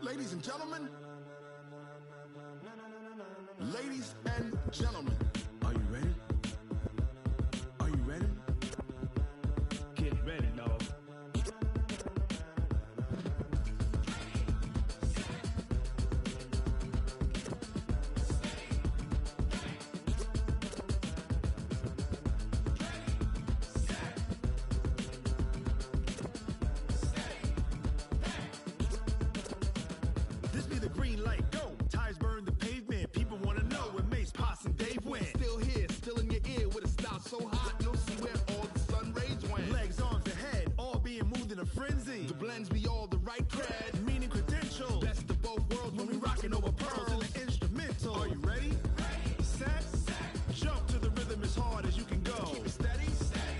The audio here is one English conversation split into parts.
Ladies and gentlemen, ladies and gentlemen, are you ready? Are you ready? Get ready, dog. This be the green light, go. Tires burn the pavement. People want to know where Mace, Poss, and Dave went. Still here, still in your ear with a style so hot, you'll see where all the sun rays went. Legs, arms, and head, all being moved in a frenzy. The blends be all the right cred, meaning credentials. Best of both worlds when we rockin' over pearls in the instrumental. Are you ready? Set, jump to the rhythm as hard as you can go. Keep it steady,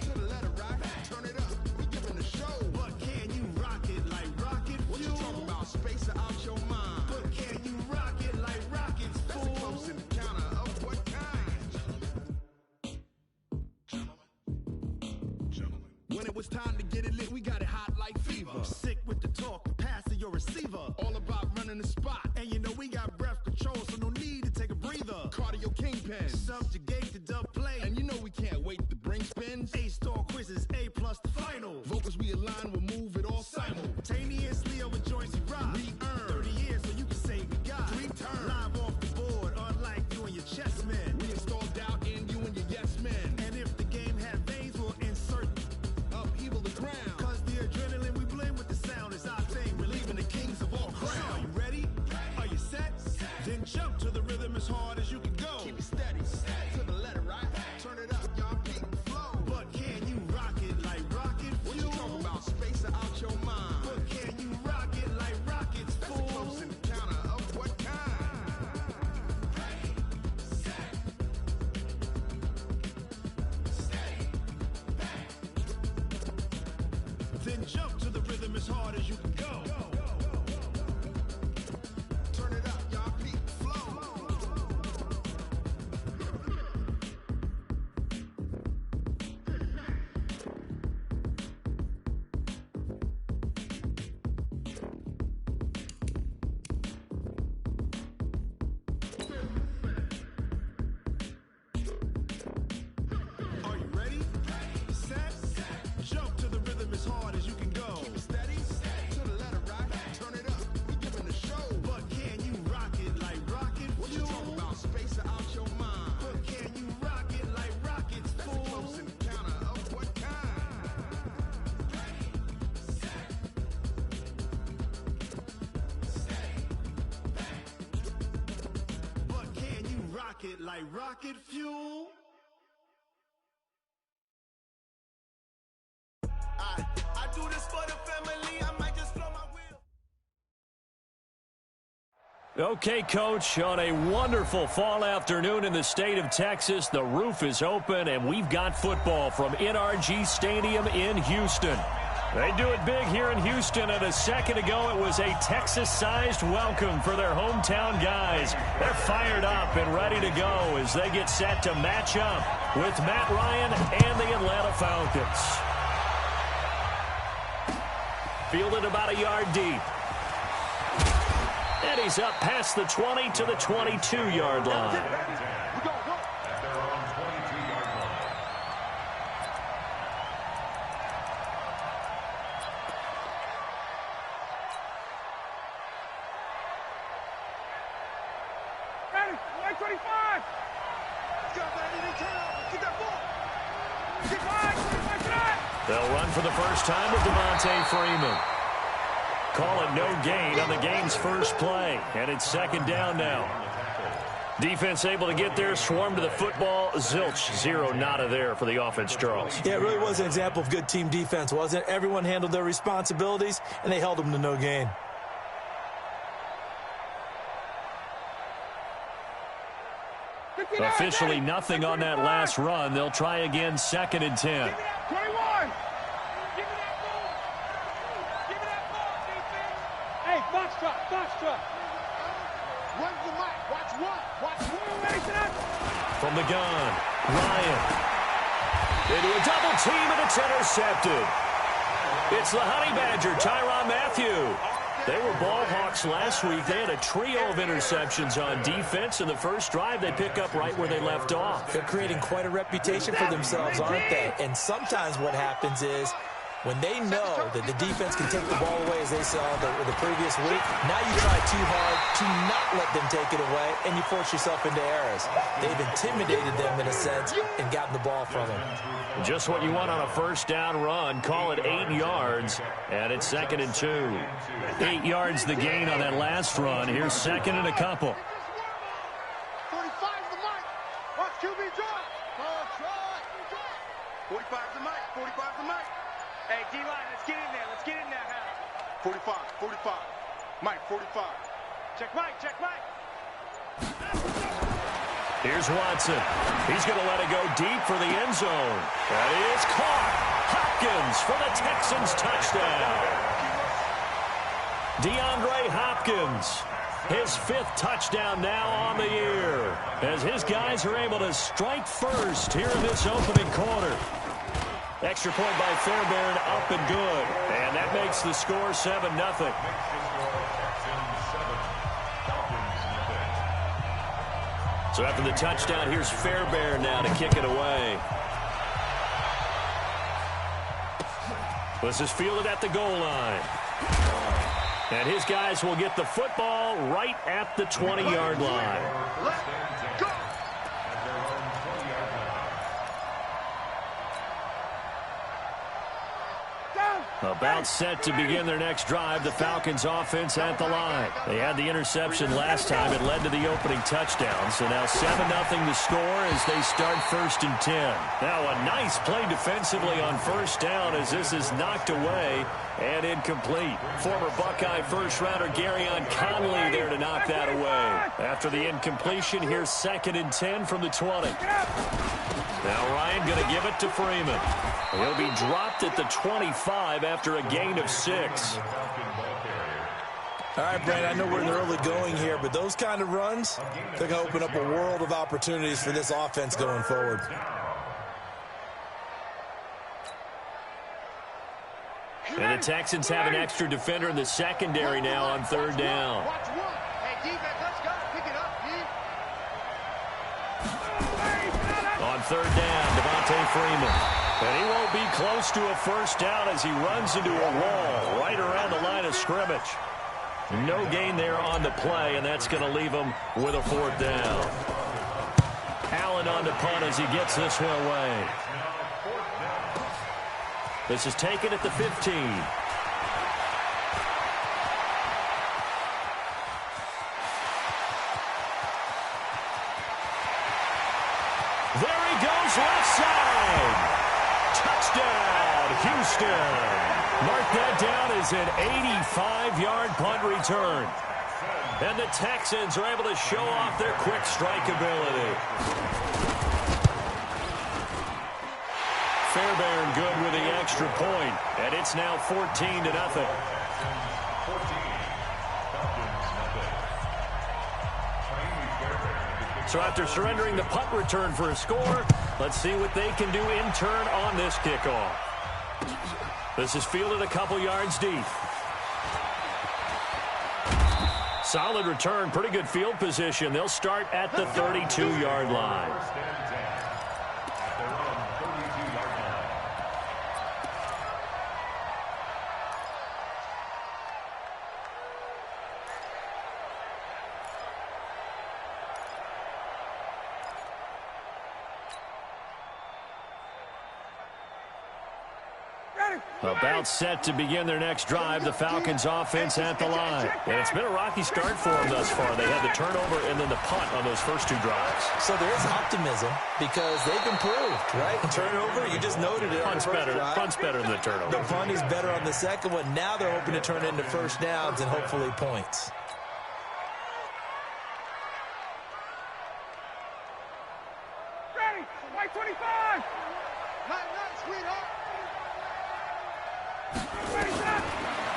to the letter rock, turn it up. We giving the show. But can you rock it like rocket fuel? What you talking about? Space out your mind. But can you rock it like rockets, fool? That's a close encounter of what kind? Gentlemen. When it was time to get it lit, we got it hot like fever. Sick with the talk, pass to your receiver. All about running the spot. And you know we got breath control, so no need to take a breather. Cardio kingpin, subjugate the dub play. And you know we can't wait to bring spins. A-star quizzes, A+ the final. Vocals we align, we'll move it all simultaneously over joints we rock. We earn 30 years, so you can say we got 3 turns. Live off the board, unlike you and your chess men. We installed doubt in you and your yes men. And if the game had veins, we'll insert upheaval the ground. Cause the adrenaline we blend with the sound is our thing, relieving the kings of all crowns. So are you ready? Are you set? Then jump to the rhythm as hard as you can go. Keep it steady, to the letter right. Turn it up, y'all peak the flow. But can you rock it like rocket fuel? What you talking about? Space out your mind. But can you rock it like rockets, fool? That's a close encounter of what kind? Then jump to the rhythm as hard as you can go. Turn it up, y'all peak the flow. Are you ready? Set, jump to the rhythm as hard as you can go. Keep it steady, to the letter right. Turn it up, we giving the show. But can you rock it like rocket fuel? What you talking about? Space out your mind. But can you rock it like rockets, fool? That's a close encounter of what kind? But can you rock it like rocket fuel? I do this for the family, I might just blow my wheel. Okay, Coach, on a wonderful fall afternoon in the state of Texas, the roof is open, and we've got football from NRG Stadium in Houston. They do it big here in Houston, and a second ago it was a Texas-sized welcome for their hometown guys. They're fired up and ready to go as they get set to match up with Matt Ryan and the Atlanta Falcons. Fielded about a yard deep. And he's up past the 20 to the 22-yard line. Ready, 25. Let's go, baby. Turn up. Get that ball. Get by. They'll run for the first time with Devontae Freeman. Call it no gain on the game's first play, and it's second down now. Defense able to get there, swarm to the football. Zilch, zero nada there for the offense, Charles. Yeah, it really was an example of good team defense, wasn't it? Everyone handled their responsibilities, and they held them to no gain. Officially nothing on that last run. They'll try again, second and 10. 21. Give me that ball. Give me that ball, defense. Hey, box truck. Run the mic. Watch one. From the gun, Ryan. Into a double team, and it's intercepted. It's the Honey Badger, Tyrann Mathieu. They were ball hawks last week. They had a trio of interceptions on defense. In the first drive, they pick up right where they left off. They're creating quite a reputation for themselves, aren't they? And sometimes what happens is when they know that the defense can take the ball away, as they saw the previous week, now you try too hard to not let them take it away, and you force yourself into errors. They've intimidated them in a sense and gotten the ball from them. Just what you want on a first down run. Call it 8 yards, and it's 2nd and 2. 8 yards the gain on that last run. Here's 2nd and a couple. 45's the mark. Watch QB draw. 45's the mark. 45's the mark. Hey, D-line, let's get in there. Let's get in there, Hal. 45. Mike, 45. Check Mike. Here's Watson. He's going to let it go deep for the end zone. That is caught. Hopkins for the Texans touchdown. DeAndre Hopkins, his 5th touchdown now on the year, as his guys are able to strike first here in this opening quarter. Extra point by Fairbairn, up and good. And that makes the score 7-0. So after the touchdown, here's Fairbairn now to kick it away. This is fielded at the goal line. And his guys will get the football right at the 20-yard line. Let's go. About set to begin their next drive. The Falcons offense at the line. They had the interception last time. It led to the opening touchdown. So now 7-0 the score as they start 1st and 10. Now a nice play defensively on first down as this is knocked away and incomplete. Former Buckeye first-rounder Garyon Conley there to knock that away. After the incompletion, here's 2nd and 10 from the 20. Now Ryan going to give it to Freeman. He'll be dropped at the 25 after a gain of 6. All right, Brandon, I know we're in the early going here, but those kind of runs, they're going to open up a world of opportunities for this offense going forward. And the Texans have an extra defender in the secondary now on 3rd down. Watch one. Hey, defense, let's go. Pick it up, D. On 3rd down, Devontae Freeman. And he won't be close to a first down as he runs into a wall right around the line of scrimmage. No gain there on the play, and that's going to leave him with a 4th down. Allen on the punt as he gets this one away. This is taken at the 15. There he goes, left side. Touchdown, Houston. Mark that down as an 85-yard punt return. And the Texans are able to show off their quick strike ability. Fairbairn good with the extra point, and it's now 14-0. So after surrendering the punt return for a score, let's see what they can do in turn on this kickoff. This is fielded a couple yards deep. Solid return, pretty good field position. They'll start at the 32-yard line. About set to begin their next drive, the Falcons offense at the line. And it's been a rocky start for them thus far. They had the turnover and then the punt on those first 2 drives. So there is optimism because they've improved, right? Turnover, you just noted it. Punt's better than the turnover. The punt is better on the second one. Now they're hoping to turn into first downs and hopefully points. Ready, Mike 25. Not sweetheart.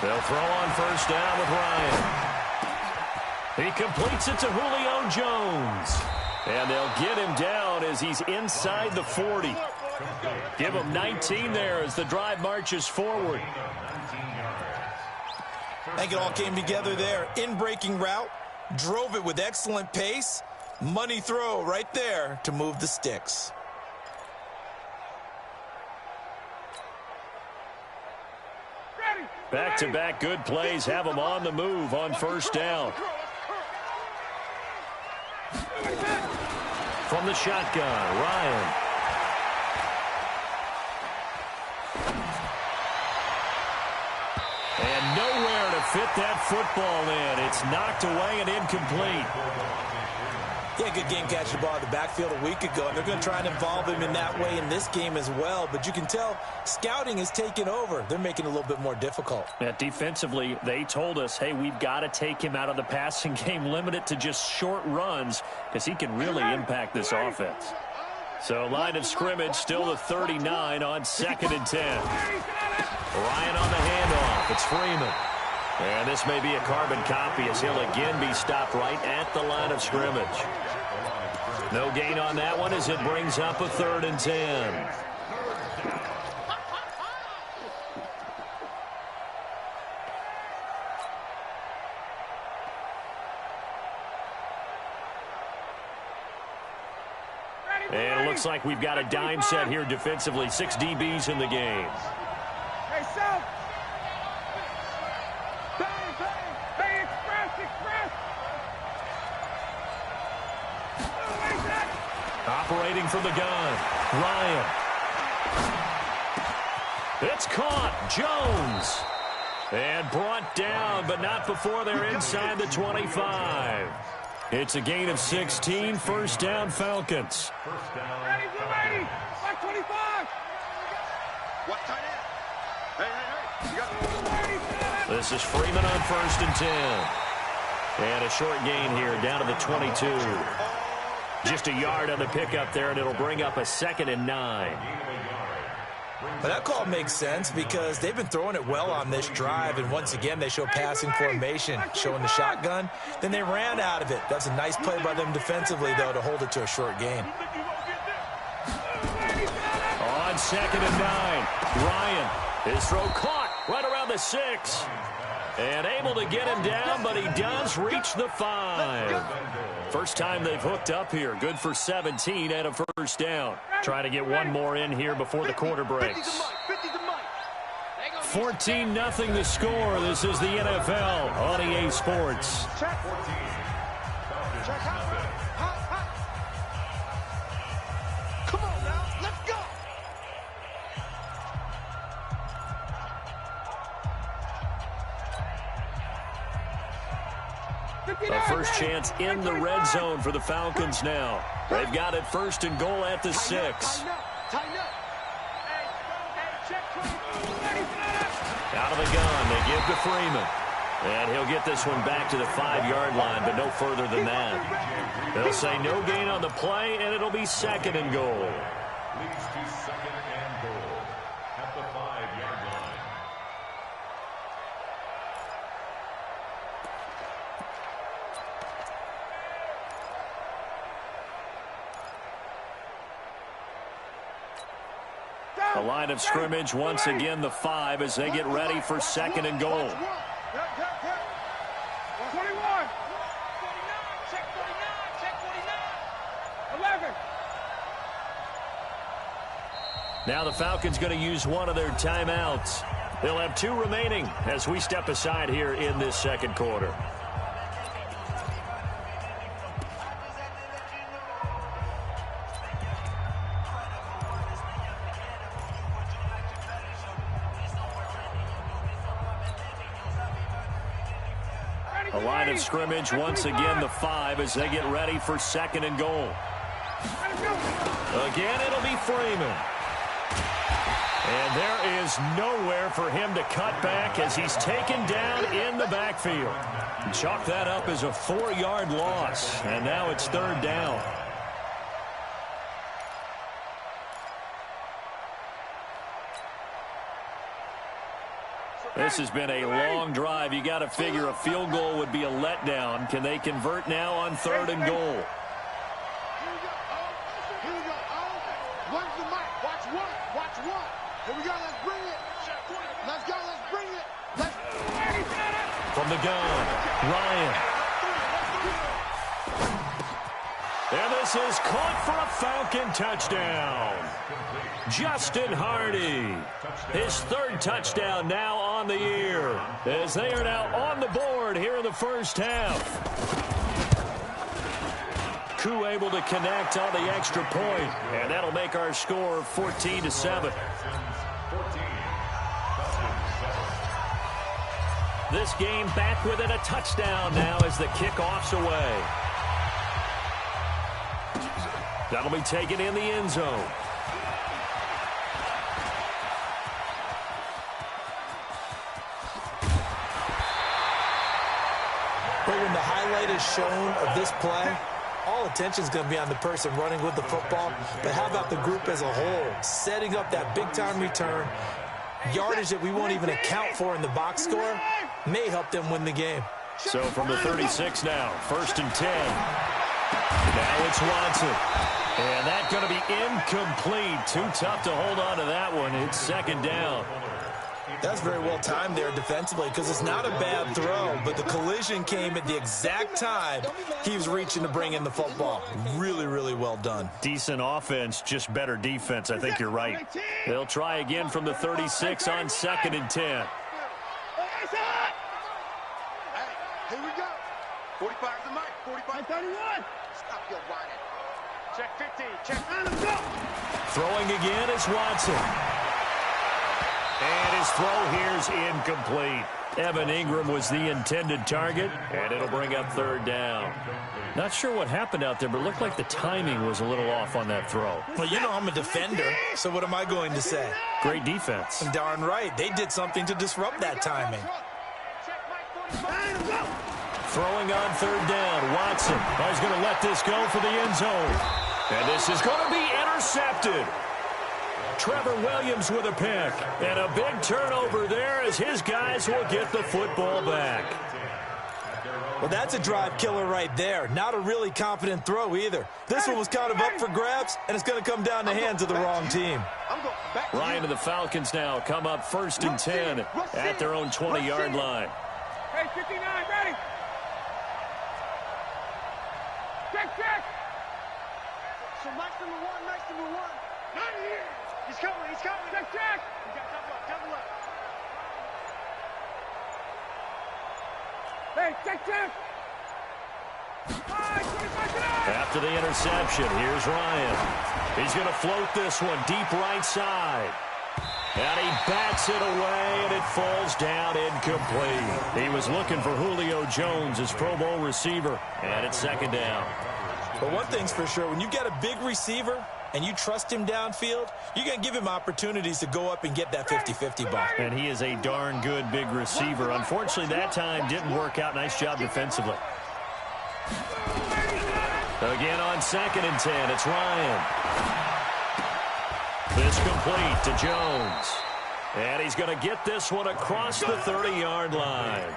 They'll throw on first down with Ryan. He completes it to Julio Jones. And they'll get him down as he's inside the 40. Give him 19 there as the drive marches forward. I think it all came together there. In-breaking route, drove it with excellent pace. Money throw right there to move the sticks. Back-to-back good plays have them on the move on first down. From the shotgun, Ryan. And nowhere to fit that football in. It's knocked away and incomplete. Yeah, good game catching the ball in the backfield a week ago, and they're going to try and involve him in that way in this game as well. But you can tell scouting is taking over. They're making it a little bit more difficult. Yeah, defensively, they told us, hey, we've got to take him out of the passing game, limit it to just short runs, because he can really impact this offense. So line of scrimmage still the 39 on 2nd and 10. Ryan on the handoff. It's Freeman. And this may be a carbon copy as he'll again be stopped right at the line of scrimmage. No gain on that one as it brings up a 3rd and 10. And it looks like we've got a dime set here defensively. 6 DBs in the game. Hey, South! Hey, express! Operating from the gun, Ryan. It's caught, Jones. And brought down, but not before they're inside the 25. It's a gain of 16, first down Falcons. Ready, 525. What tight end? Hey. You got This is Freeman on 1st and 10. And a short gain here down to the 22. Just a yard on the pickup there, and it'll bring up a 2nd and 9. But that call makes sense because they've been throwing it well on this drive, and once again they show passing formation, showing the shotgun. Then they ran out of it. That's a nice play by them defensively, though, to hold it to a short gain. On 2nd and 9, Ryan. His throw caught right around the 6. And able to get him down, but he does reach the 5. First time they've hooked up here. Good for 17 and a first down. Trying to get one more in here before the quarter breaks. 14-0 the score. This is the NFL on EA Sports. Come on now, let's go. A first chance in the red zone for the Falcons now. They've got it 1st and goal at the 6. Tighten up. Out of the gun, they give to Freeman. And he'll get this one back to the 5-yard line, but no further than that. They'll say no gain on the play, and it'll be 2nd and goal. Leads to 2nd and goal at the 5-yard line. The line of scrimmage, once again, the 5 as they get ready for 2nd and goal. 21. Check 49. 11. Now the Falcons going to use one of their timeouts. They'll have 2 remaining as we step aside here in this 2nd quarter. A line of scrimmage, once again, the 5 as they get ready for 2nd and goal. Again, it'll be Freeman. And there is nowhere for him to cut back as he's taken down in the backfield. Chalk that up as a 4-yard loss, and now it's 3rd down. This has been a long drive. You got to figure a field goal would be a letdown. Can they convert now on 3rd and goal? Here we go. One's the mic. Watch one. Watch one. Here we go. Let's bring it. Let's go. Let's bring it. From the gun, Ryan. And this is caught for a Falcon touchdown. Justin Hardy, his third touchdown now on the year, as they are now on the board here in the first half. Koo able to connect on the extra point, and that'll make our score 14-7. This game back within a touchdown now as the kickoff's away. That'll be taken in the end zone. But when the highlight is shown of this play, all attention is going to be on the person running with the football. But how about the group as a whole? Setting up that big-time return, yardage that we won't even account for in the box score, may help them win the game. So from the 36 now, 1st and 10. Now it's Watson. And that's going to be incomplete. Too tough to hold on to that one. It's 2nd down. That's very well timed there defensively because it's not a bad throw, but the collision came at the exact time he was reaching to bring in the football. Really, really well done. Decent offense, just better defense. I think you're right. They'll try again from the 36 on 2nd and 10. Hey, here we go. 45 the mic. 45, 31. Stop your whining. Check 50. Check 9. Let's go. Throwing again is Watson. And his throw here's incomplete. Evan Ingram was the intended target, and it'll bring up 3rd down. Not sure what happened out there, but it looked like the timing was a little off on that throw. Well, you know I'm a defender, so what am I going to say? Great defense. Darn right. They did something to disrupt that timing. Throwing on 3rd down, Watson. He's going to let this go for the end zone. And this is going to be intercepted. Trevor Williams with a pick. And a big turnover there as his guys will get the football back. Well, that's a drive killer right there. Not a really confident throw either. This one was kind of up for grabs, and it's going to come down the hands of the wrong team. Ryan and the Falcons now come up 1st and 10 at their own 20-yard line. Hey, 59, ready. Check. So Mike's number 1. Not here. He's coming. Check. You got double up. Hey, check. After the interception, here's Ryan. He's going to float this one deep right side. And he bats it away, and it falls down incomplete. He was looking for Julio Jones, his Pro Bowl receiver, and it's 2nd down. But one thing's for sure, when you got a big receiver and you trust him downfield, you're going to give him opportunities to go up and get that 50-50 ball. And he is a darn good big receiver. Unfortunately, that time didn't work out. Nice job defensively. Again on 2nd and 10, it's Ryan. This complete to Jones. And he's going to get this one across the 30-yard line.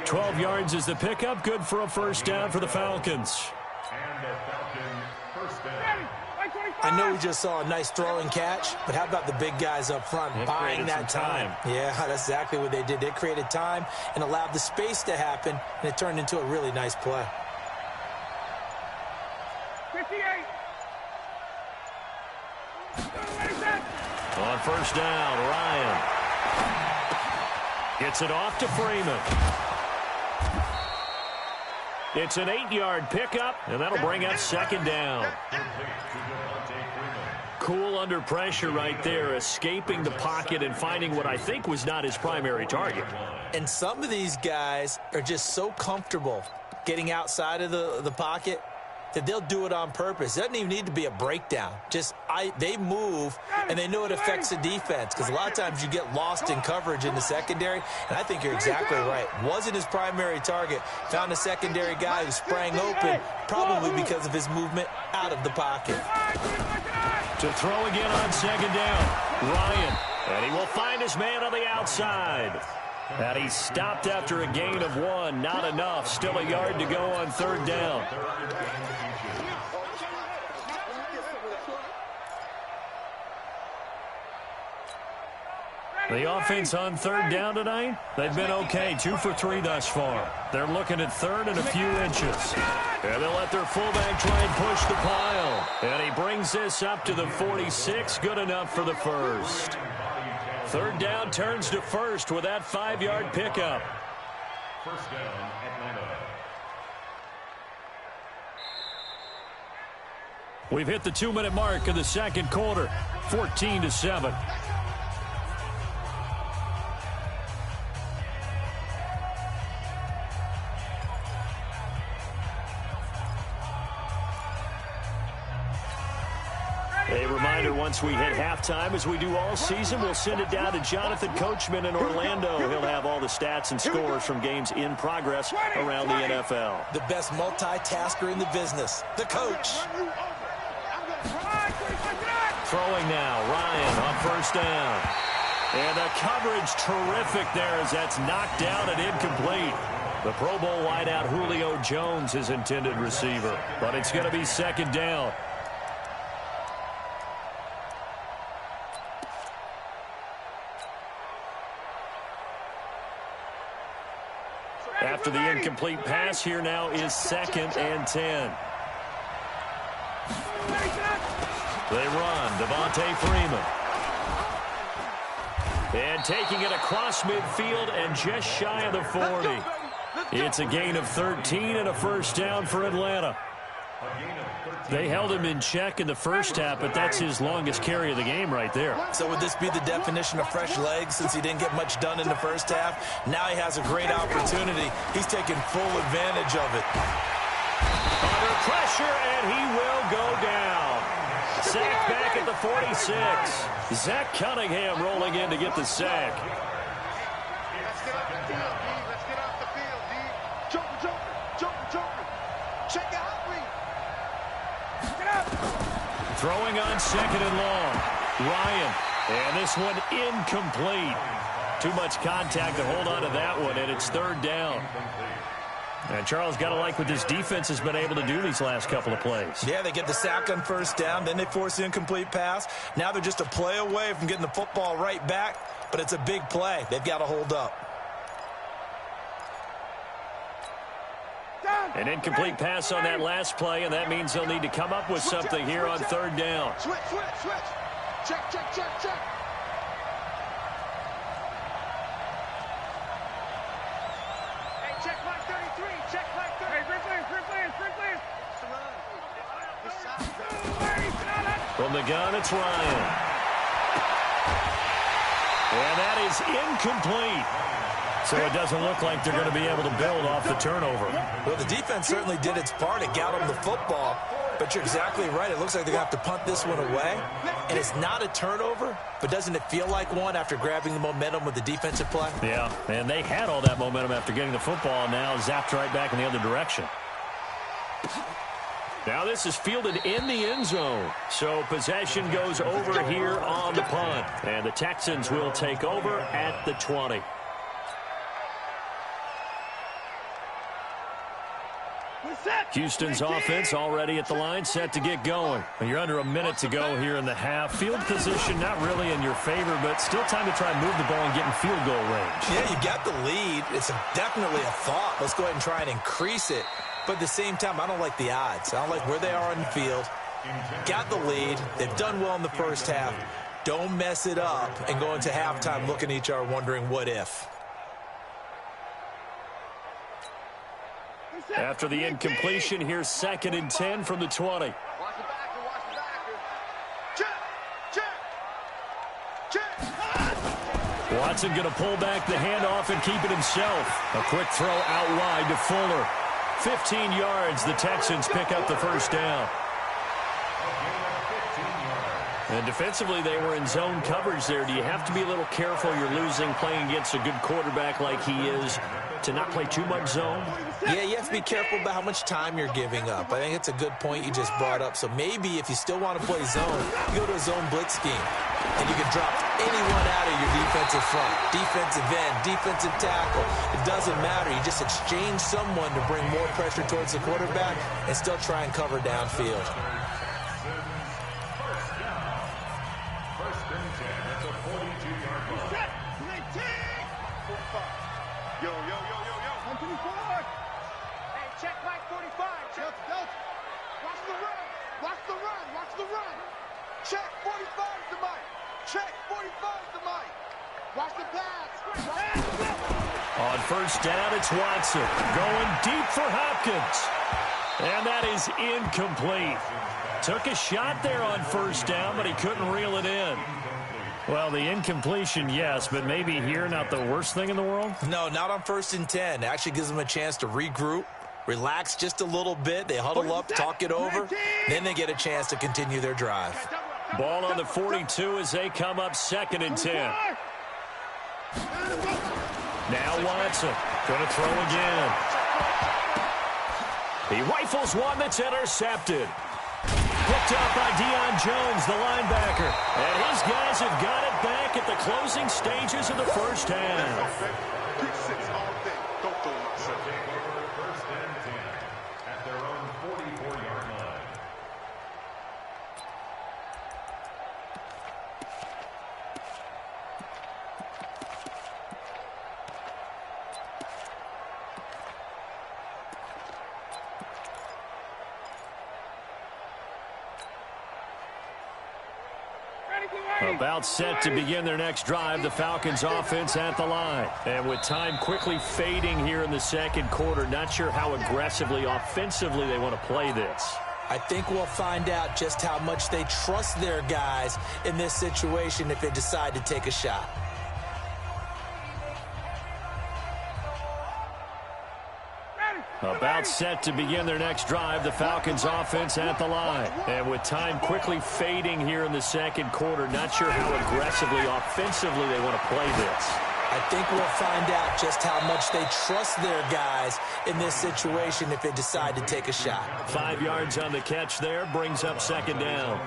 12 yards is the pickup. Good for a 1st down for the Falcons. I know we just saw a nice throwing catch, but how about the big guys up front buying that time? Yeah, that's exactly what they did. They created time and allowed the space to happen, and it turned into a really nice play. 58. On 1st down, Ryan gets it off to Freeman. It's an 8-yard pickup, and that'll bring up 2nd down. Cool under pressure right there, escaping the pocket and finding what I think was not his primary target. And some of these guys are just so comfortable getting outside of the pocket that they'll do it on purpose. It doesn't even need to be a breakdown. They move, and they know it affects the defense because a lot of times you get lost in coverage in the secondary, and I think you're exactly right. Wasn't his primary target. Found a secondary guy who sprang open, probably because of his movement out of the pocket. To throw again on 2nd down, Ryan. And he will find his man on the outside. And he stopped after a gain of 1. Not enough. Still a yard to go on 3rd down. The offense on third down tonight, they've been okay, 2 for 3 thus far. They're looking at third and a few inches. And they'll let their fullback try and push the pile. And he brings this up to the 46, good enough for the first. Third down turns to first with that 5-yard pickup. First down, Atlanta. We've hit the 2-minute mark of the second quarter, 14-7. A reminder, once we hit halftime, as we do all season, we'll send it down to Jonathan Coachman in Orlando. He'll have all the stats and scores from games in progress around the NFL. The best multitasker in the business, the coach. Throwing now, Ryan on first down. And the coverage terrific there as that's knocked down and incomplete. The Pro Bowl wideout Julio Jones, his intended receiver. But it's going to be second down. After the incomplete pass, here now is 2nd and 10. They run, Devontae Freeman. And taking it across midfield and just shy of the 40. It's a gain of 13 and a first down for Atlanta. They held him in check in the first half, but that's his longest carry of the game right there. So would this be the definition of fresh legs since he didn't get much done in the first half? Now he has a great opportunity. He's taking full advantage of it. Under pressure, and he will go down. Sack back at the 46. Zach Cunningham rolling in to get the sack. Let's get off the field, D. Let's get off the field, D. Joker. Check out. Throwing on 2nd and long. Ryan. And this one incomplete. Too much contact to hold on to that one, and it's 3rd down. And Charles, got to like what this defense has been able to do these last couple of plays. Yeah, they get the sack on first down, then they force the incomplete pass. Now they're just a play away from getting the football right back, but it's a big play. They've got to hold up. An incomplete pass on that last play, and that means they'll need to come up with something here on 3rd down. Switch. Check. Hey, check line 33. Check line 33. Hey, free players. From the gun, it's Ryan. And that is incomplete. So it doesn't look like they're going to be able to build off the turnover. Well, the defense certainly did its part. It got them the football. But you're exactly right. It looks like they're going to have to punt this one away. And it's not a turnover, but doesn't it feel like one after grabbing the momentum with the defensive play? Yeah, and they had all that momentum after getting the football, and now zapped right back in the other direction. Now this is fielded in the end zone. So possession goes over here on the punt. And the Texans will take over at the 20. Houston's offense already at the line, set to get going. You're under a minute to go here in the half. Field position not really in your favor, but still time to try and move the ball and get in field goal range. Yeah, you got the lead. It's definitely a thought. Let's go ahead and try and increase it. But at the same time, I don't like the odds. I don't like where they are on the field. Got the lead. They've done well in the first half. Don't mess it up and go into halftime looking at each other wondering what if. After the incompletion, here's 2nd and 10 from the 20. Watch the backer. Check. Watson going to pull back the handoff and keep it himself. A quick throw out wide to Fuller. 15 yards, the Texans pick up the first down. And defensively, they were in zone coverage there. Do you have to be a little careful? You're losing, playing against a good quarterback like he is, to not play too much zone? Yeah, you have to be careful about how much time you're giving up. I think it's a good point you just brought up. So maybe if you still want to play zone, you go to a zone blitz scheme. And you can drop anyone out of your defensive front. Defensive end, defensive tackle. It doesn't matter. You just exchange someone to bring more pressure towards the quarterback and still try and cover downfield. First and 10 at the 42-yard line. Check. 45's the mic. Watch the pass. On first down, it's Watson going deep for Hopkins. And that is incomplete. Took a shot there on first down, but he couldn't reel it in. Well, the incompletion, yes, but maybe here not the worst thing in the world? No, not on 1st and 10. It actually gives them a chance to regroup, relax just a little bit. They huddle up, talk it over. Then they get a chance to continue their drive. Ball on the 42 as they come up 2nd and 10. Now Watson going to throw again. He rifles one that's intercepted. Picked up by Deion Jones, the linebacker. And his guys have got it back at the closing stages of the first half. Pick 6 all day. Don't throw myself. Take over 1st and 10 at their own 44-yard line. About set to begin their next drive, the Falcons offense at the line. And with time quickly fading here in the 2nd quarter, not sure how aggressively, offensively they want to play this. I think we'll find out just how much they trust their guys in this situation if they decide to take a shot. About set to begin their next drive, the Falcons offense at the line. And with time quickly fading here in the 2nd quarter, not sure how aggressively, offensively they want to play this. I think we'll find out just how much they trust their guys in this situation if they decide to take a shot. 5 yards on the catch there, brings up 2nd down.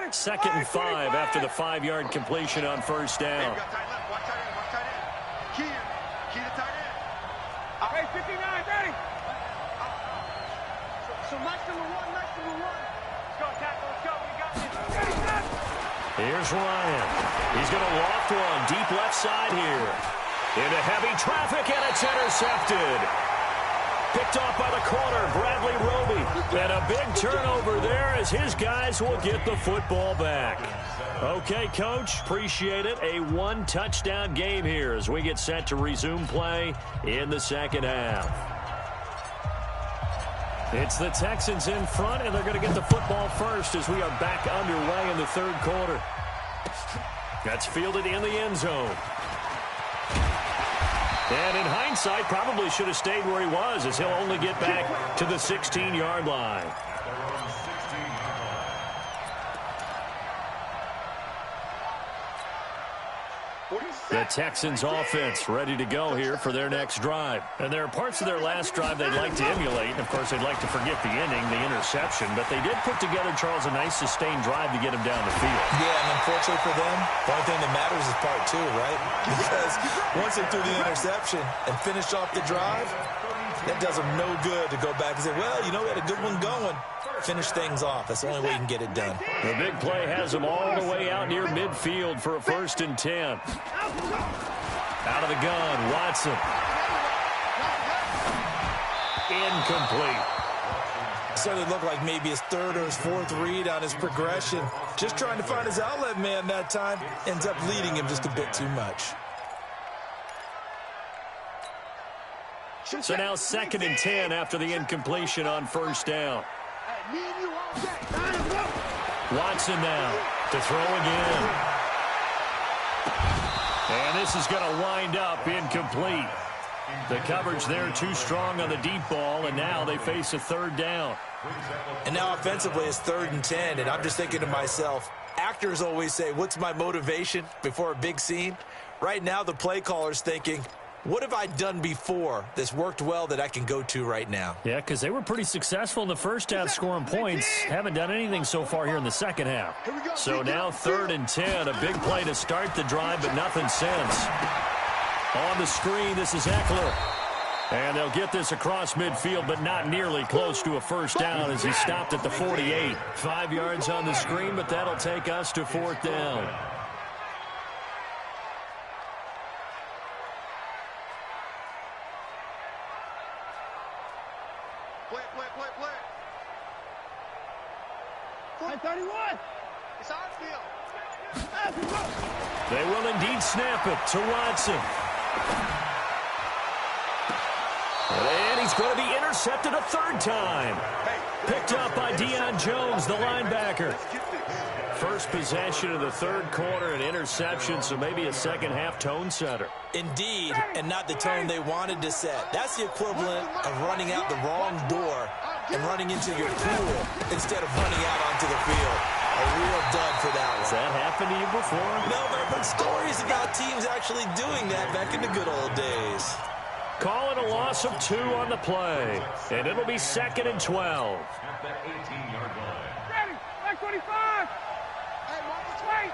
Second and 5 after the 5-yard completion on first down. Watch tight end. Key to tight end. Hey, 59, ready. So nice number one. Let's go, tackle. Let's go. We got this. Here's Ryan. He's going to loft one deep left side here. Into heavy traffic, and it's intercepted. Picked off by the corner, Bradley Roby. And a big turnover there as his guys will get the football back. Okay, Coach, appreciate it. A 1-touchdown game here as we get set to resume play in the 2nd half. It's the Texans in front, and they're going to get the football first as we are back underway in the 3rd quarter. That's fielded in the end zone. And in hindsight, probably should have stayed where he was as he'll only get back to the 16-yard line. The Texans offense ready to go here for their next drive. And there are parts of their last drive they'd like to emulate. And, of course, they'd like to forget the ending, the interception. But they did put together, Charles, a nice sustained drive to get him down the field. Yeah, and unfortunately for them, the only thing that matters is part 2, right? Because once they threw the interception and finished off the drive, that does them no good to go back and say, well, you know, we had a good one going. Finish things off. That's the only way you can get it done. The big play has them all the way out near midfield for a 1st and 10. Out of the gun, Watson. Incomplete. Certainly looked like maybe his 3rd or his 4th read on his progression. Just trying to find his outlet man that time. Ends up leading him just a bit too much. So now 2nd and 10 after the incompletion on first down. Watson now to throw again. And this is going to wind up incomplete. The coverage there too strong on the deep ball, and now they face a 3rd down. And now offensively it's 3rd and 10, and I'm just thinking to myself, actors always say, what's my motivation before a big scene? Right now the play caller's thinking, what have I done before that's worked well that I can go to right now? Yeah, because they were pretty successful in the first half scoring points. Haven't done anything so far here in the 2nd half. So now 3rd and 10, a big play to start the drive, but nothing since. On the screen, this is Eckler. And they'll get this across midfield, but not nearly close to a 1st down as he stopped at the 48. 5 yards on the screen, but that'll take us to 4th down. Play it. Hey, 31. It's our field. They will indeed snap it to Watson. And he's going to be intercepted a third time. Picked up by Deion Jones, the linebacker. First possession of the third quarter, an interception, so maybe a second-half tone setter. Indeed, and not the tone they wanted to set. That's the equivalent of running out the wrong door and running into your pool instead of running out onto the field. A real dud for that one. Has that happened to you before? No, but I've heard stories about teams actually doing that back in the good old days. Call it a loss of 2 on the play, and it'll be 2nd and 12. At the 18-yard line. Ready, back 25. Hey, Marcus, wait.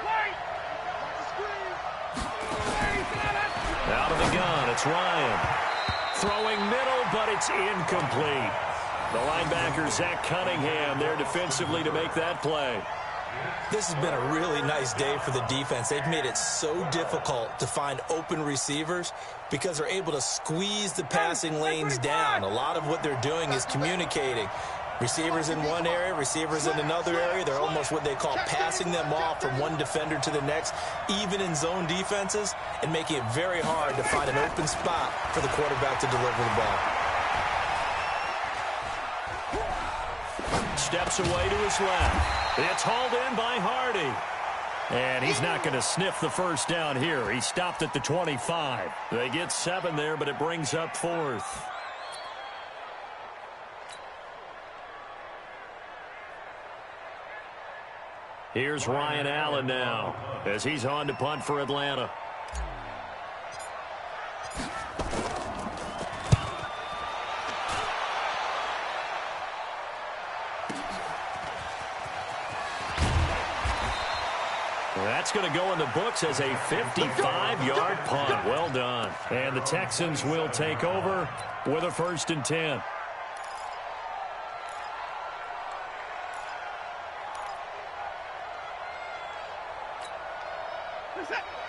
Marcus, screen. Out of the gun, it's Ryan. Throwing middle, but it's incomplete. The linebacker, Zach Cunningham, there defensively to make that play. This has been a really nice day for the defense. They've made it so difficult to find open receivers because they're able to squeeze the passing lanes down. A lot of what they're doing is communicating. Receivers in one area, receivers in another area. They're almost what they call passing them off from one defender to the next, even in zone defenses, and making it very hard to find an open spot for the quarterback to deliver the ball. Steps away to his left. It's hauled in by Hardy. And he's not going to sniff the first down here. He stopped at the 25. They get 7 there, but it brings up 4th. Here's Ryan Allen now as he's on to punt for Atlanta. That's going to go in the books as a 55-yard punt. Well done. And the Texans will take over with a 1st and 10.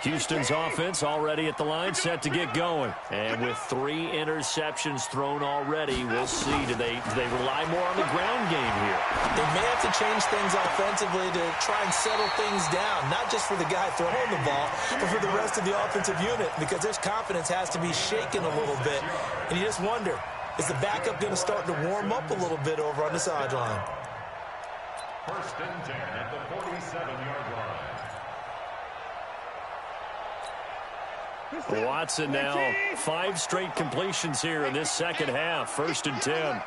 Houston's offense already at the line, set to get going. And with 3 interceptions thrown already, we'll see. Do they rely more on the ground game here? They may have to change things offensively to try and settle things down, not just for the guy throwing the ball, but for the rest of the offensive unit, because their confidence has to be shaken a little bit. And you just wonder, is the backup going to start to warm up a little bit over on the sideline? 1st and 10 at the 47-yard line. Watson now 5 straight completions here in this second half. 1st and 10.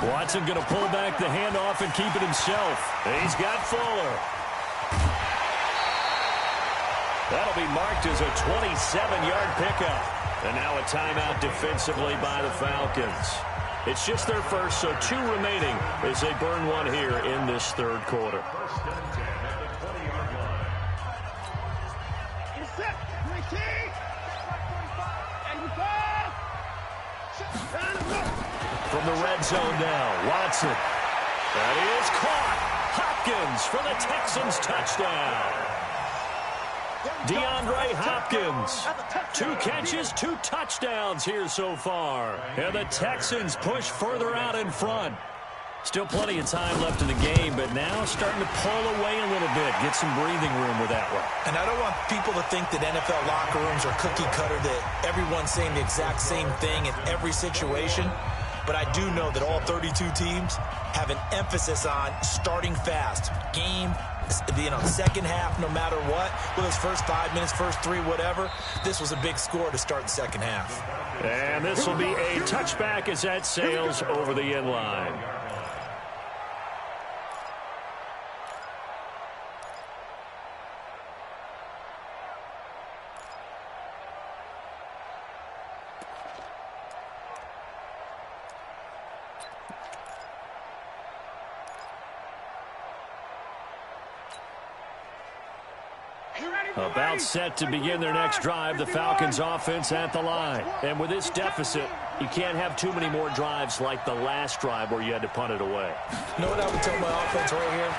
Watson going to pull back the handoff and keep it himself. He's got Fuller. That'll be marked as a 27-yard pickup. And now a timeout defensively by the Falcons. It's just their first, so 2 remaining as they burn 1 here in this third quarter. 1st and 10 at the 20-yard line. From the red zone now, Watson. That is caught. Hopkins for the Texans touchdown. DeAndre Hopkins. 2 catches, 2 touchdowns here so far. And the Texans push further out in front. Still plenty of time left in the game, but now starting to pull away a little bit. Get some breathing room with that one. And I don't want people to think that NFL locker rooms are cookie cutter, that everyone's saying the exact same thing in every situation. But I do know that all 32 teams have an emphasis on starting fast. Game, second half, no matter what. Whether it's first 5 minutes, first 3, whatever. This was a big score to start the second half. And this will be a touchback as that sails over the end line. About set to begin their next drive, the Falcons offense at the line. And with this deficit, you can't have too many more drives like the last drive where you had to punt it away. You know what I would tell my offense right here?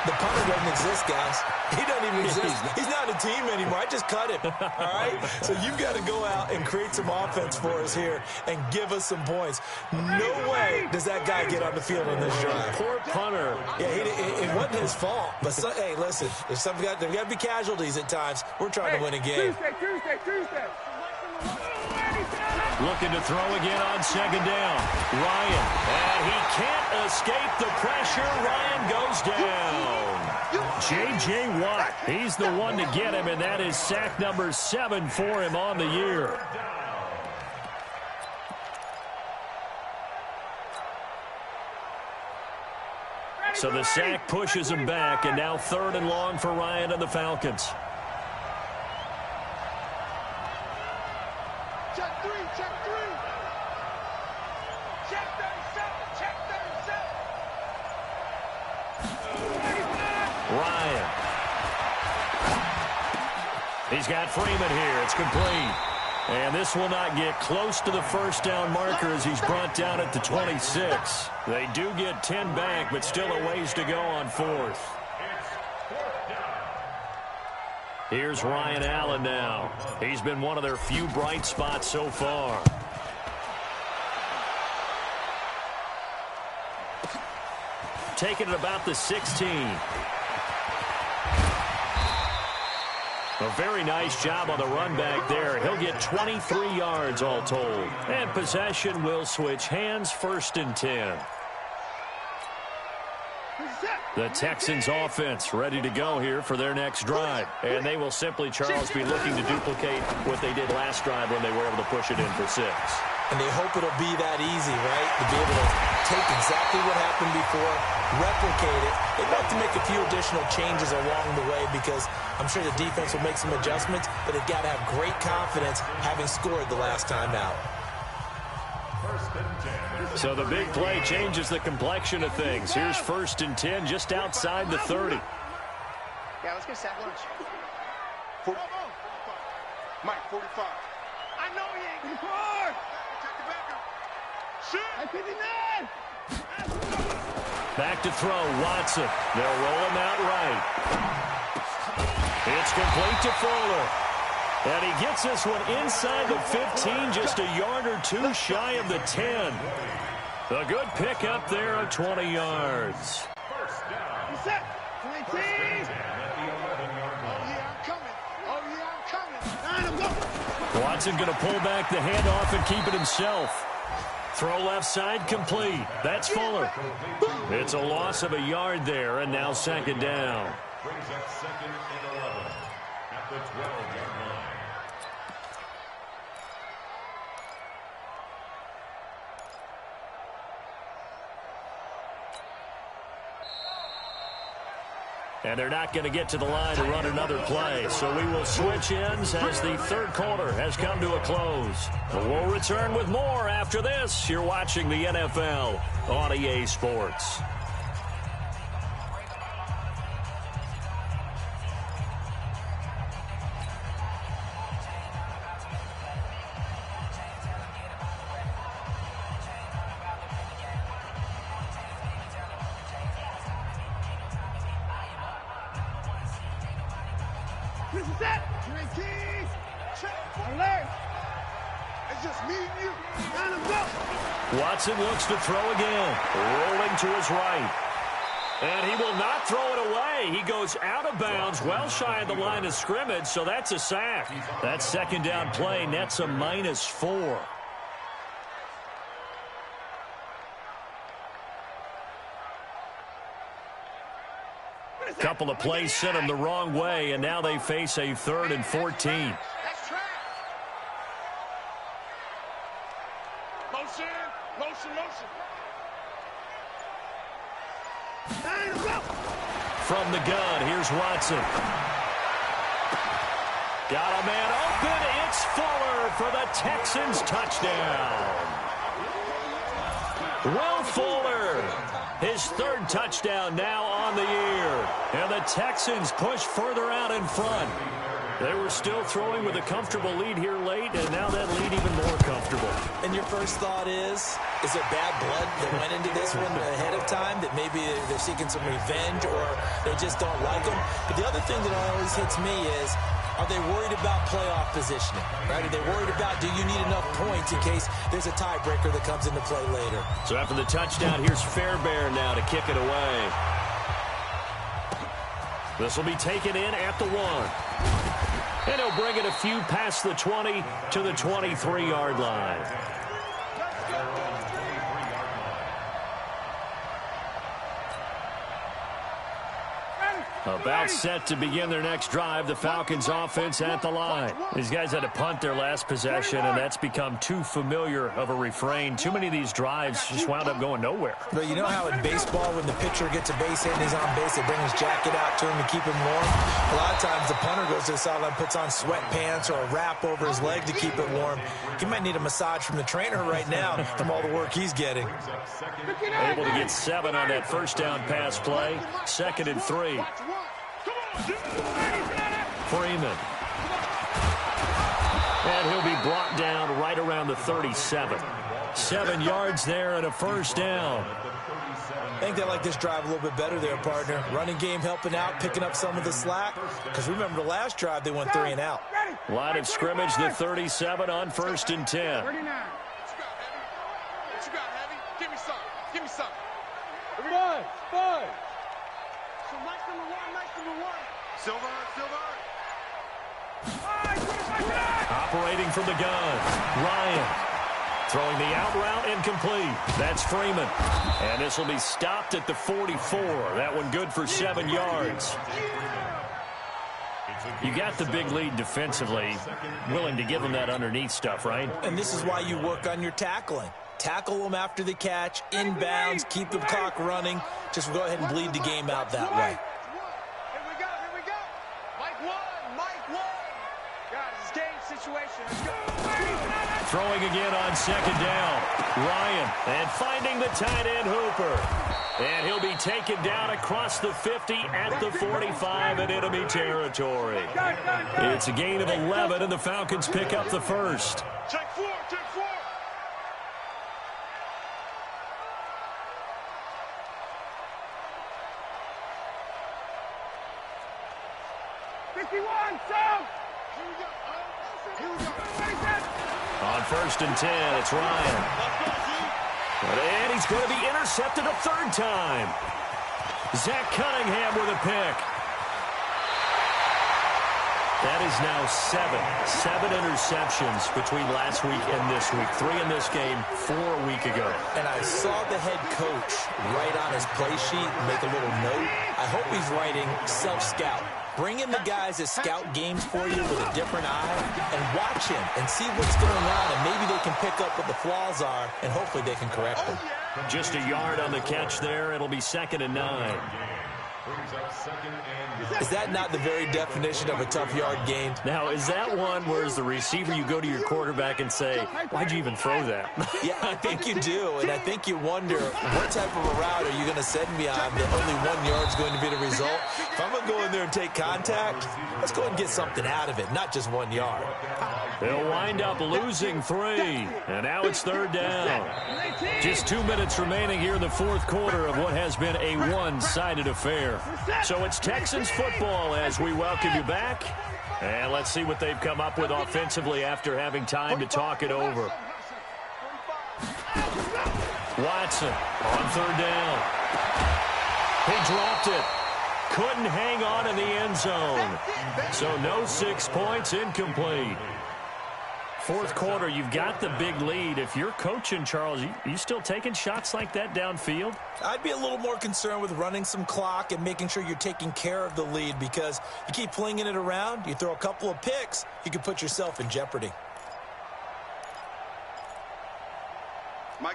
The punter doesn't exist, guys. He doesn't even exist He's not a team anymore. I just cut him, all right? So you've got to go out and create some offense for us here and give us some points. No way does that guy get on the field on this drive. Poor punter. Yeah, it wasn't his fault. But, hey, listen, there's got to be casualties at times. We're trying to win a game. Tuesday. Looking to throw again on second down. Ryan, and he can't escape the pressure. Ryan goes down. J.J. Watt, he's the one to get him, and that is sack number 7 for him on the year. So the sack pushes him back, and now 3rd and long for Ryan and the Falcons. Check 3. Check 37. Ryan. He's got Freeman here. It's complete. And this will not get close to the first down marker as he's brought down at the 26. They do get 10 back, but still a ways to go on 4th. Here's Ryan Allen now. He's been one of their few bright spots so far. Taking it about the 16. A very nice job on the run back there. He'll get 23 yards all told. And possession will switch hands, 1st and 10. The Texans offense ready to go here for their next drive. And they will simply, Charles, be looking to duplicate what they did last drive when they were able to push it in for 6. And they hope it'll be that easy, right? To be able to take exactly what happened before, replicate it. They'd like to make a few additional changes along the way because I'm sure the defense will make some adjustments, but they've got to have great confidence having scored the last time out. So the big play changes the complexion of things. Here's 1st and 10 just outside the 30. Yeah, let's get sack lunch. Mike, 45. I know he ain't 44. Check the back up. Shoot. 59. Back to throw, Watson. They'll roll him out right. It's complete to Fuller. And he gets this one inside the 15, just a yard or 2 shy of the 10. A good pick up there of 20 yards. Set. 19. Oh, yeah, I'm coming. Watson going to pull back the handoff and keep it himself. Throw left side complete. That's Fuller. It's a loss of a yard there, and now 2nd down. Brings up 2nd and 11 at the 12-yard line. And they're not going to get to the line to run another play. So we will switch ends as the 3rd quarter has come to a close. We'll return with more after this. You're watching the NFL on EA Sports. This is it. 19. Alert. It's just me and you. Down and go. Watson looks to throw again. Rolling to his right. And he will not throw it away. He goes out of bounds, well shy of the line of scrimmage, so that's a sack. That 2nd down play nets a -4. Couple of plays sent them the wrong way, and now they face a 3rd and 14. That's trash. Motion. From the gun, here's Watson. Got a man open. It's Fuller for the Texans touchdown. Will Fuller, his 3rd touchdown now on the year. And the Texans push further out in front. They were still throwing with a comfortable lead here late, and now that lead even more comfortable. And your first thought is it bad blood that went into this one ahead of time, that maybe they're seeking some revenge or they just don't like them? But the other thing that always hits me is, are they worried about playoff positioning? Right? Are they worried about, do you need enough points in case there's a tiebreaker that comes into play later? So after the touchdown, here's Fairbairn now to kick it away. This will be taken in at the 1. And he'll bring it a few past the 20 to the 23-yard line. About set to begin their next drive, the Falcons offense at the line. These guys had to punt their last possession, and that's become too familiar of a refrain. Too many of these drives just wound up going nowhere. But you know how in baseball, when the pitcher gets a base hit and he's on base, they bring his jacket out to him to keep him warm? A lot of times the punter goes to the sideline, puts on sweatpants or a wrap over his leg to keep it warm. He might need a massage from the trainer right now from all the work he's getting. Able to get 7 on that first down pass play. 2nd and 3. Freeman. And he'll be brought down right around the 37. 7 yards there and a first down. I think they like this drive a little bit better there, partner. Running game helping out, picking up some of the slack. Because remember the last drive, they went 3 and out. Line of scrimmage, the 37 on 1st and 10. 39. What you got, Heavy? Give me some. Give me some. 5. So Mike's number 1. Silver. Operating from the gun. Ryan. Throwing the out route incomplete. That's Freeman. And this will be stopped at the 44. That one good for 7 yards. You got the big lead defensively. Willing to give them that underneath stuff, right? And this is why you work on your tackling. Tackle them after the catch, inbounds, keep the clock running. Just go ahead and bleed the game out that way. Here we go. Mike 1. God, it's a game situation. Let's go. Throwing again on 2nd down. Ryan, and finding the tight end Hooper. And he'll be taken down across the 50 at the 45 in enemy territory. It's a gain of 11, and the Falcons pick up the first. Check 4. 51, Sam! Here we go. On 1st and 10, it's Ryan. And he's going to be intercepted a 3rd time. Zach Cunningham with a pick. That is now 7 interceptions between last week and this week. 3 in this game, 4 a week ago. And I saw the head coach write on his play sheet, make a little note. I hope he's writing self-scout. Bring in the guys that scout games for you with a different eye and watch him and see what's going on, and maybe they can pick up what the flaws are, and hopefully they can correct them. Just a yard on the catch there. It'll be 2nd and 9. Is that not the very definition of a tough yard gain? Now, is that one where as the receiver you go to your quarterback and say, why'd you even throw that? Yeah, I think you do, and I think you wonder what type of a route are you going to send me on that only 1 yard's going to be the result? If I'm going to go in there and take contact, let's go and get something out of it, not just 1 yard. They'll wind up losing 3, and now it's 3rd down. Just 2 minutes remaining here in the 4th quarter of what has been a one-sided affair. So it's Texans football as we welcome you back. And let's see what they've come up with offensively after having time to talk it over. Watson on 3rd down. He dropped it. Couldn't hang on in the end zone. So no 6 points, incomplete. 4th quarter, you've got the big lead. If you're coaching, Charles, you still taking shots like that downfield? I'd be a little more concerned with running some clock and making sure you're taking care of the lead, because you keep flinging it around, you throw a couple of picks, you can put yourself in jeopardy.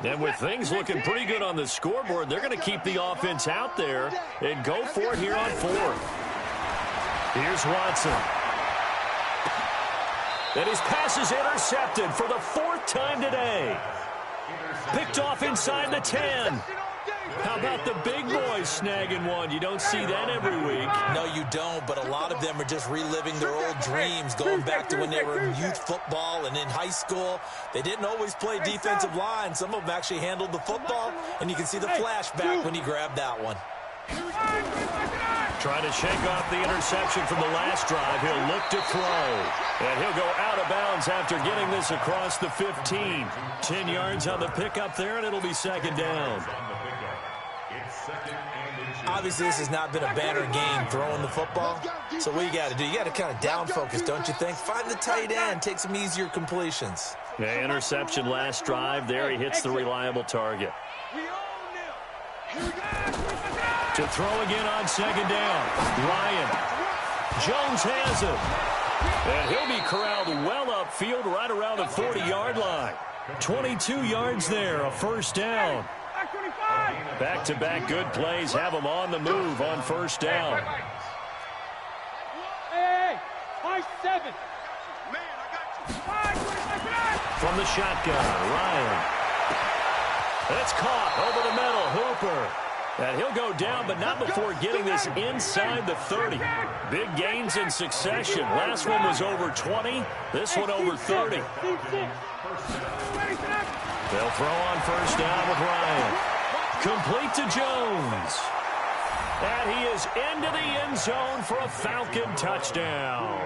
And with things looking pretty good on the scoreboard, they're going to keep the offense out there and go for it here on 4th. Here's Watson. And his pass is intercepted for the 4th time today. Picked off inside the 10. How about the big boys snagging one? You don't see that every week. No, you don't, but a lot of them are just reliving their old dreams, going back to when they were in youth football and in high school. They didn't always play defensive line. Some of them actually handled the football, and you can see the flashback when he grabbed that one. Trying to shake off the interception from the last drive. He'll look to throw. And he'll go out of bounds after getting this across the 15. 10 yards on the pickup there, and it'll be second down. Obviously, this has not been a banner game throwing the football. So what you got to do, you got to kind of down focus, don't you think? Find the tight end, take some easier completions. Yeah, interception last drive. There he hits the reliable target. To throw again on second down. Ryan. Jones has it. And he'll be corralled well upfield right around the 40-yard line. 22 yards there, a first down. Back-to-back good plays have him on the move on first down. Hey, 5-7. From the shotgun, Ryan. It's caught over the middle, Hooper. And he'll go down, but not before getting this inside the 30. Big gains in succession. Last one was over 20. This one over 30. They'll throw on first down with Ryan. Complete to Jones. And he is into the end zone for a Falcon touchdown.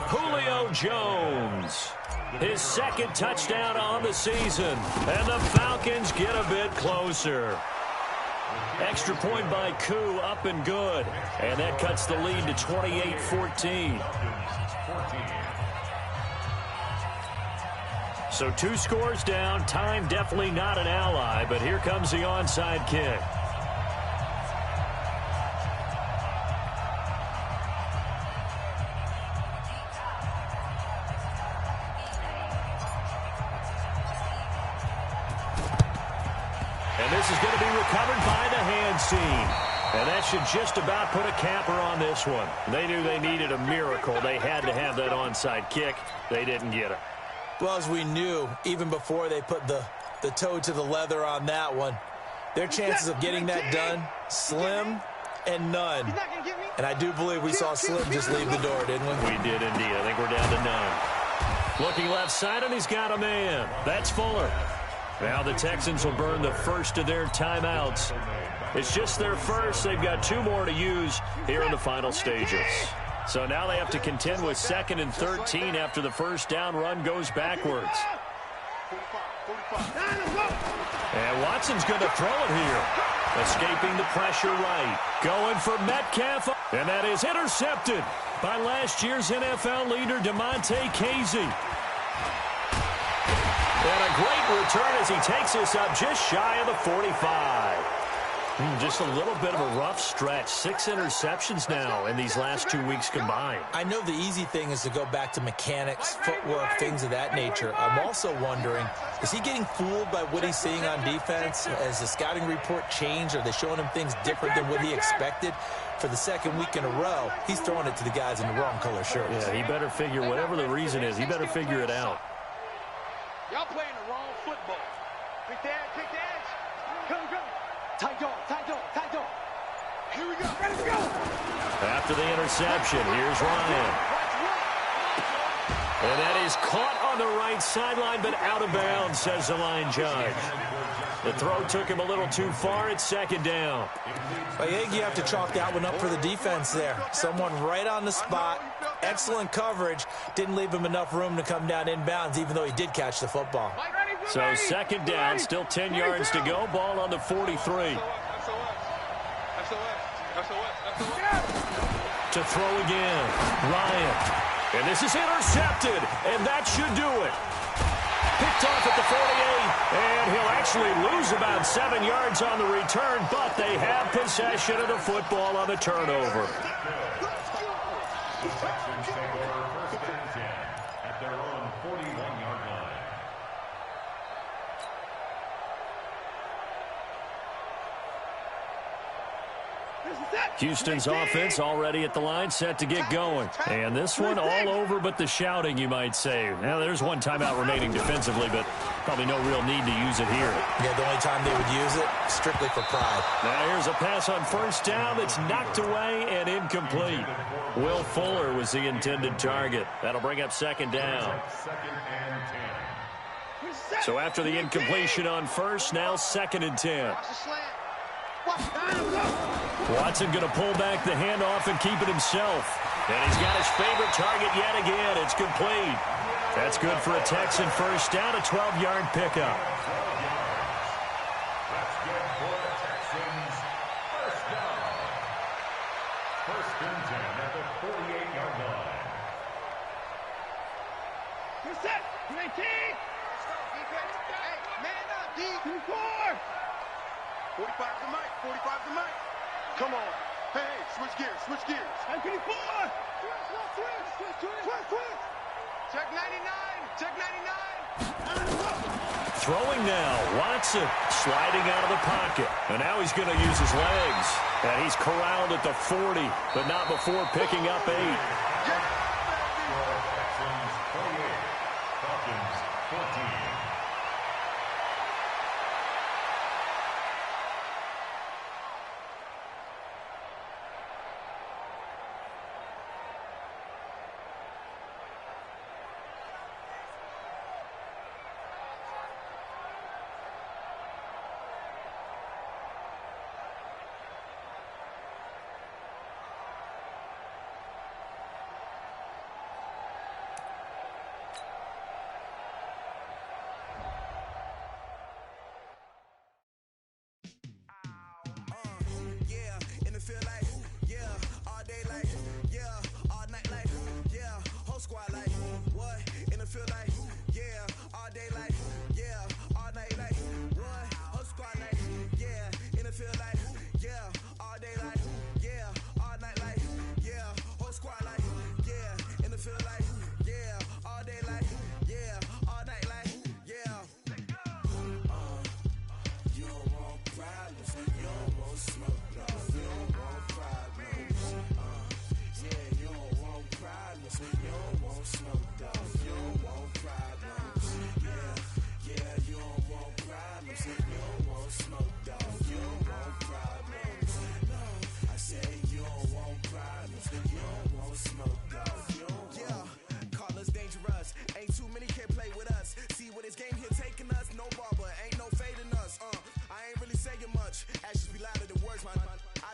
Julio Jones. His second touchdown on the season. And the Falcons get a bit closer. Extra point by Koo, up and good. And that cuts the lead to 28-14. So 2 scores down. Time definitely not an ally, but here comes the onside kick. And this is going to be recovered by the hands team. And that should just about put a capper on this one. They knew they needed a miracle. They had to have that onside kick. They didn't get it. Well, as we knew, even before they put the toe to the leather on that one, their chances of getting that done, slim and none. And I do believe we saw Slim just leave the door, didn't we? We did indeed. I think we're down to none. Looking left side, and he's got a man. That's Fuller. Now the Texans will burn the first of their timeouts. It's just their first. They've got 2 more to use here in the final stages. So now they have to contend with 2nd and 13 after the first down run goes backwards. And Watson's going to throw it here. Escaping the pressure right. Going for Metcalf. And that is intercepted by last year's NFL leader, DeMonte Casey. And a great return as he takes us up just shy of the 45. Just a little bit of a rough stretch. 6 interceptions now in these last 2 weeks combined. I know the easy thing is to go back to mechanics, footwork, things of that nature. I'm also wondering, is he getting fooled by what he's seeing on defense? Has the scouting report changed? Are they showing him things different than what he expected? For the 2nd week in a row, he's throwing it to the guys in the wrong color shirts. Yeah, he better figure, whatever the reason is, he better figure it out. Y'all playing the wrong football. Pick the edge, pick the edge. Come. Tight dog. Here we go. Ready to go. After the interception, here's Ryan. And that is caught on the right sideline, but out of bounds, says the line judge. The throw took him a little too far. It's 2nd down. I think you have to chalk that one up for the defense there. Someone right on the spot. Excellent coverage. Didn't leave him enough room to come down inbounds, even though he did catch the football. So 2nd down, still 10 yards to go. Ball on the 43. To throw again, Ryan. And this is intercepted, and that should do it. Picked off at the 48, and he'll actually lose about 7 yards on the return, but they have possession of the football on the turnover. The Texans take over 1st and 10 at their own 41-yard line. Houston's offense already at the line, set to get going. And this one all over but the shouting, you might say. Now, there's one timeout remaining defensively, but probably no real need to use it here. Yeah, the only time they would use it, strictly for pride. Now, here's a pass on first down that's knocked away and incomplete. Will Fuller was the intended target. That'll bring up second down. So after the incompletion on first, now 2nd and 10. Watson going to pull back the handoff and keep it himself. And he's got his favorite target yet again. It's complete. That's good for a Texan first down, a 12-yard pickup. That's good for the Texans. First down. 1st and 10 at the 48-yard line. You're set. 19. Let's go, defense. Hey, man up, D. 24. 45's the mic. 45's the mic. Come on. Hey, switch gears. Switch gears. 24. Switch. Check 99. Check 99. Throwing now. Watson sliding out of the pocket. And now he's going to use his legs. And he's corralled at the 40, but not before picking up 8. Texans 28, Falcons 14.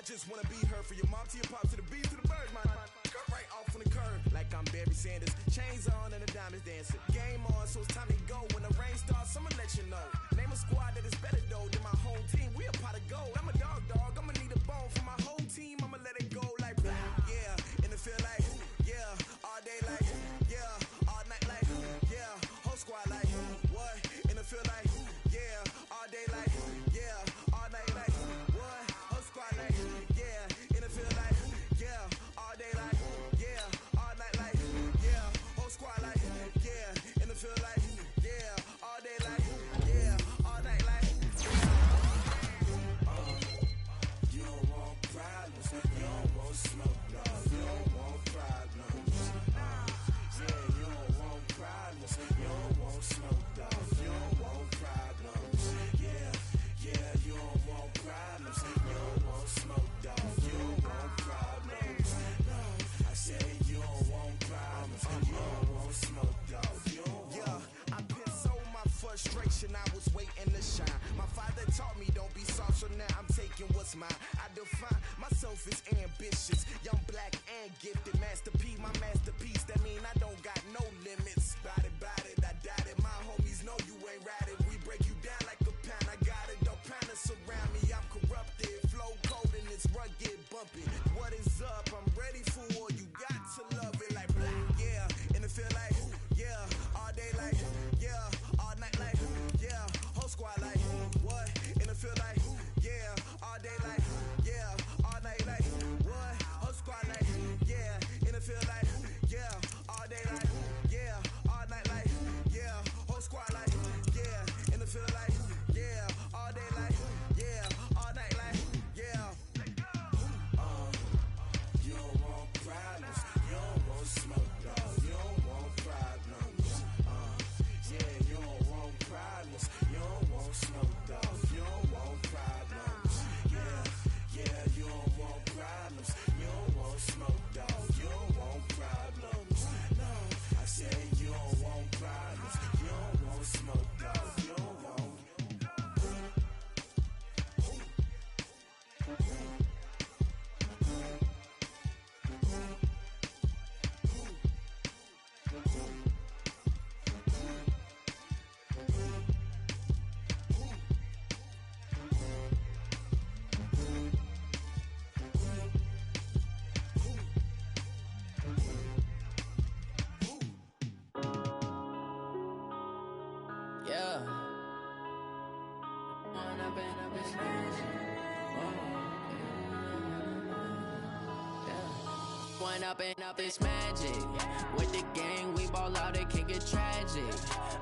Just wanna be her for your mom to your pop to the beat to the birds, man. Skirt right off on the curb like I'm Barry Sanders. Chains on and the diamonds dancing. Game on, so it's time to go. When the rain starts, I'ma let you know. Name a squad that is better though than my home team. We a pot of gold. I'm a dog. I'ma need a bone for my whole team. I'ma let it go like blah. Yeah, in the field like yeah, all day like yeah, all night like yeah, whole squad like what? In the field like yeah, all day like yeah, all night like what? Whole squad like yeah, in the field like yeah, all day like yeah, all night like yeah, whole squad like yeah, in the field like yeah, all day like yeah, all night like you don't want problems, you don't want smoke, no, you don't want problems. Yeah, you don't want problems, you don't want smoke, no, you don't want problems. Yeah, you don't want problems, you don't want smoke, no, you don't want problems. No, I said you don't want problems, you don't want smoke, no, you don't want. Yeah, I've been so my frustration, I was waiting to shine. My father taught me don't be soft, so now I'm taking what's mine. I define myself as ambitious, young, black, and gifted. Master P, my masterpiece. That mean I don't got no limits. Bout it, I doubt it. My homies know you ain't ratted. We break you down like a pound. I got it, don't pound us around me. I'm corrupted, flow cold and it's rugged, bumpy. What is up? I'm ready for war. You got to love it like blah. Yeah, in the field like yeah, all day like yeah, all night like yeah, whole squad like what? In the field like yeah, all day like yeah, all night like what? Whole squad like yeah, in the field like One up and up, it's magic. With the gang, we ball out, it can get tragic.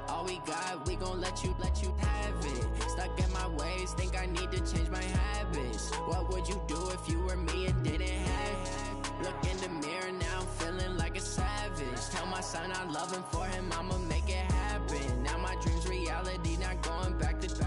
All we got, we gon' let you have it. Stuck in my ways, think I need to change my habits. What would you do if you were me and didn't have it? Look in the mirror now, I'm feeling like a savage. Tell my son I love him, for him I'ma make it happen. Now my dream's reality, not going back to.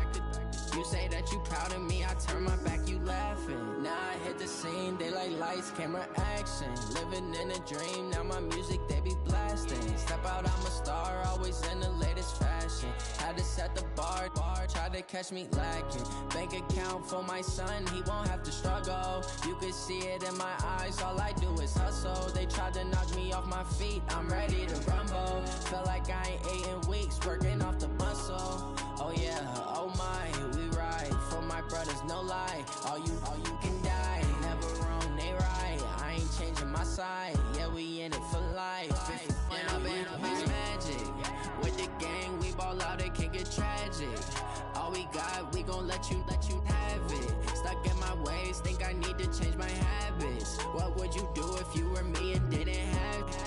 You say that you proud of me, I turn my back, you laughing. Now I hit the scene, they like lights, camera, action. Living in a dream, now my music, they be blasting. Step out, I'm a star, always in the latest fashion. Had to set the bar, try to catch me lacking. Bank account for my son, he won't have to struggle. You can see it in my eyes, all I do is hustle. They tried to knock me off my feet, I'm ready to rumble. Felt like I ain't ate in weeks, working off the muscle. Oh yeah, oh my, we ride for my brothers, no lie. All you can die, never wrong, they right. I ain't changing my side, yeah, we in it for life. And up, it's magic. With the gang, we ball out, it can get tragic. All we got, we gon' let you have it. Stuck in my ways, think I need to change my habits. What would you do if you were me and didn't have it?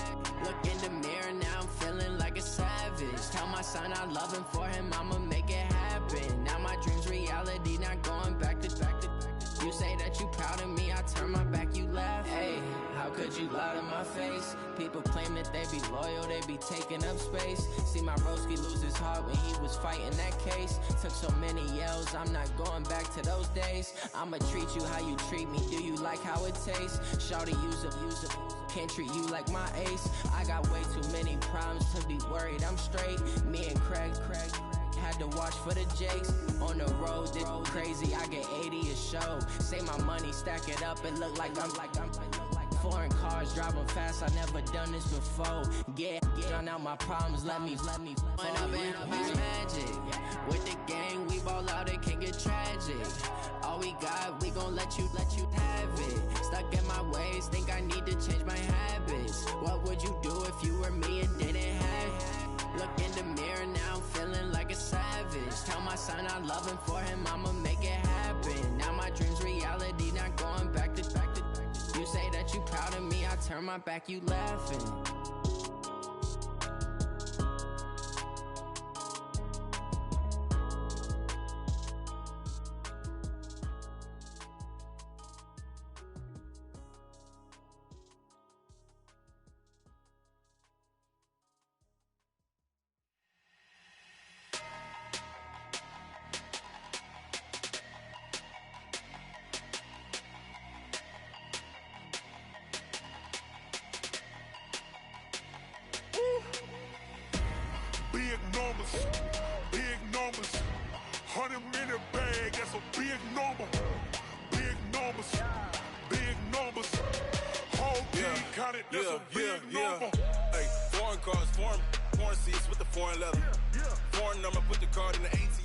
Look in the mirror, now I'm feeling like a savage. Tell my son I love him, for him I'ma make it happen. Now my dream's reality, not going back to. You say that you proud of me, I turn my back, you laugh. Hey, how could you lie to my face? People claim that they be loyal, they be taking up space. See my broski lose his heart when he was fighting that case. Took so many yells, I'm not going back to those days. I'ma treat you how you treat me, do you like how it tastes? Shawty, use up, can't treat you like my ace. I got way too many problems to be worried, I'm straight. Me and Craig had to watch for the Jakes. On the road, this crazy, I get 80 a show. Say my money, stack it up, it look like I'm foreign cars, driving fast, I never done this before. Drown out my problems, let me One up and it's magic. With the gang, we ball out, it can get tragic. All we got, we gon' let you have it. Stuck in my ways, think I need to change my habits. What would you do if you were me and didn't have it? Look in the mirror, now I'm feeling like a savage. Tell my son I love him, for him I'ma make it happen. Now my dream's reality, not going back to. You say that you proud of me, I turn my back, you laughing. Big numbers, 100 in a bag, that's a big number. Big numbers, whole team counted, that's a big number. Hey, foreign cars, foreign seats with the foreign leather. Foreign number, put the card in the 18.